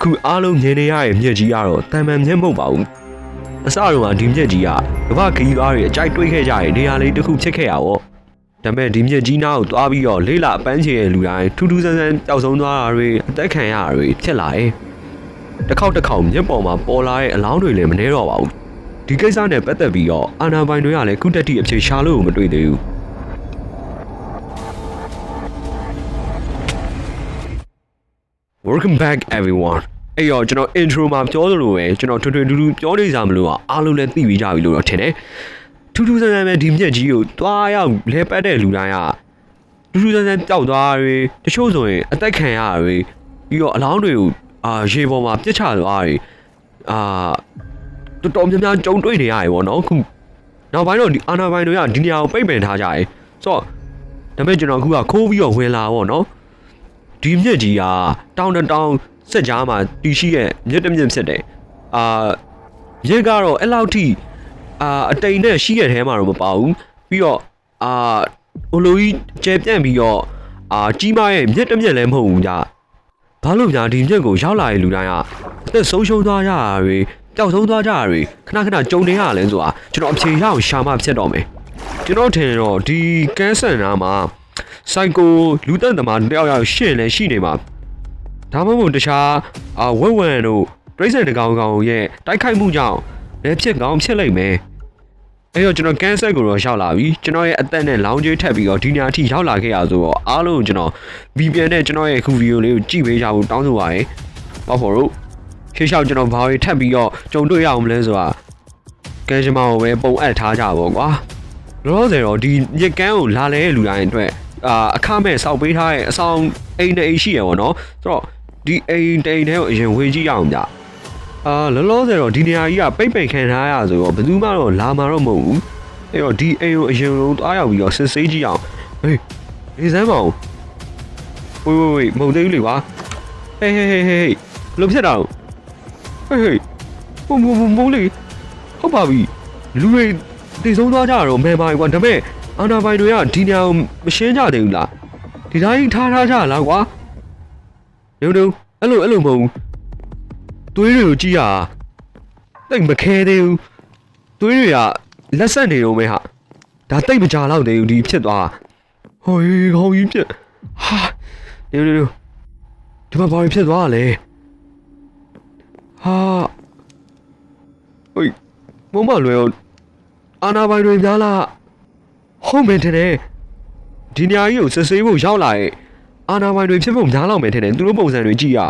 အခုအားလုံးမြင်နေရတဲ့မြက်ကြီးကတော့တန်မှန်မြက်မဟုတ်ပါဘူးအစတော့ဒီမြက်ကြီးကကမ္ဘာခီးကားတွေအကြိုက်တွေးခဲ့ကြတဲ့နေရာလေးတစ်ခုဖြစ်ခဲ့ရပါဘောဒါပေမဲ့ဒီမြက်ကြီးနားကိုသွားပြီးတော့လေးလာအပန်းချေရဲ့လူတိုင်းထူးထူးဆန်းဆန်းပျောက်ဆုံးသွားတာတွေအသက်ခံရတာတွေဖြစ်လာတယ်တစ်ခေါက်မြက်ပေါ်မှာပေါ်လာတဲ့အလောင်းတွေလည်းမနှဲတော့ပါဘူးဒီကိစ္စနဲ့ပတ်သက်ပြီးတော့အာနာပိုင်တွေကလည်းခုတက်တိအဖြေရှာလို့မတွေ့သေးဘူးWelcome back everyone အဲ့တော့ကျွန်တော် intro မှာပြောသလိုပဲကျွန်တော်ထွန်းထွန်းတူတူပြောနေကြမလို့အားလုံးလည်းသိပြီးကြပြီလို့တော့ထင်တယ်ထူးထူးဆန်းဆန်းပဲဒီမြက်ကြီးကိုတွားရောက်လဲပတ်တဲ့လူတိုင်းကထူးထူးဆန်းဆန်းပျောက်သွားတွေတချို့ဆိုရင်အသက်ခံရတွေပြီးတော့အလောင်းတွေကိုရေပေါ်မှာပြစ်ချသွားတွေတော်တော်များများကြုံတွေ့နေရတယ်ပေါ့နော်ခုနောက်ပိုင်းတော့ဒီအာနာပိုင်တွေကဒီနေရာကိုပိတ်ပင်ထားကြတယ်ဆိုတော့ဒါပေမဲ့ကျွန်တော်အခုကခိုးပြီးတော့ဝင်လာပေါ့နော်ဒီမြက်ကြီးကတောင်းစက်ကြားမှာတီးရှိရဲ့မြက်တစ်မြက်ဖြစ်တယ်မြက်ကတော့အဲ့လောက်ထိအတိမ်နဲ့ရှိရဲ့ထဲမှာတော့မပါဘူးပြီးတော့ဟိုလိုကြီးကျဲပြန့်ပြီးတော့ကြီးမားရဲ့မြက်တစ်မြက်လည်းမဟုတ်ဘူးကြာဘာလို့ညာဒီမြက်ကိုရောက်လာတဲ့လူတိုင်းကအသက်ဆုံးရှုံးသွားကြတာတွေပျောက်ဆုံးသွားကြတာတွေခဏကြုံနေရလဲဆိုတာကျွန်တော်အဖြေရအောင်ရှာမှဖြစ်တော့မယ်ကျွန်တော်ထင်တော့ဒီကန်းဆန်နာမှာစိုက်ကိုလူသက်သမားတယောက်ရှင်းလဲရှိနေမှာဒါမှမဟုတ်တခြားဝက်ဝန်တို့ပြိဿတကောင်ရဲ့တိုက်ခိုက်မှုကြောင့်လည်းဖြစ်ကောင်းဖြစ်လိမ့်မယ်အဲ့တော့ကျွန်တော်ကန်ဆယ်ကိုတော့ရောက်လာပြီကျွန်တော်ရဲ့အသက်နဲ့လောင်းကျွေးထပ်ပြီးတော့ဒီညအထိရောက်လာခဲ့ရဆိုတော့အားလုံးကျွန်တော်ဗီပီအန်နဲ့ကျွန်တော်ရဲ့အခုဗီဒီယိုလေးကိုကြည့်ပေးကြဖို့တောင်းဆိုပါရယ်ဘာဖို့လို့ရှေ့လျှောက်ကျွန်တော်ဘာတွေထပ်ပြီးတော့ကြုံတွေ့ရအောင်မလဲဆိုတာကန်ရှမောင်ကိုပဲပုံအပ်ထားကြပါကွာလောလောဆယ်တော့ဒီမြက်ကန်းကိုလာလဲလူတိုင်းအတွက်အခမဲ့စောက်ပေးထားတဲ့အဆောင်အိမ်နဲ့အိမ်ရှိရပေါ့နော်ဆိုတော့ဒီအိမ်တိမ်ထဲကိုအရင်ဝေးကြည့်ရအောင်ဗျလောလောဆယ်တော့ဒီနေရာကြီးကပိတ်ပင်ခံထားရဆိုတော့ဘယ်သူမှတော့လာမှာတော့မဟုတ်ဘူးအဲ့တော့ဒီအိမ်ကိုအရင်လုံးသွားရောက်ပြီးတော့စစ်ဆေးကြည့်အောင်ဟေးနေစမ်းပါဦးဝေးမဟုတ်သေးဘူးလေကွာဟေးလုံးဖြစ်တာဟေးမုန်းလေဟုတ်ပါပြီလူတွေတည်ဆုံးသွားကြတော့မဲပါကွာဒါပေမဲ့အာနာပိုင်တွေကဒီနေရာကိုမရှင်းကြသေးဘူးလားဒီတိုင်းထားကြလားကွာညုံအဲ့လိုမဟုတ်ဘူးသွေးတွေကိုကြည့်ရတိတ်မခဲသေးဘူးသွေးတွေကလက်ဆက်နေတော့မဲဟာဒါတိတ်မကြတော့သေးဘူးဒီဖြစ်သွားဟိုခေါင်းကြီးဖြစ်ဟာညုံဒီမှာဘာဖြစ်သွားလဲဟာဟိုမမလွယ်အာနာပိုင်တွေများလားဟုတ်မယ်တဲ့ဒီနေရာကြီးကိုစစ်ဆေးဖို့ရောက်လာရဲ့အာနာပိုင်တွေဖြစ်ဖို့များလောက်မယ်တဲ့သူတို့ပုံစံတွေကြည့်ရ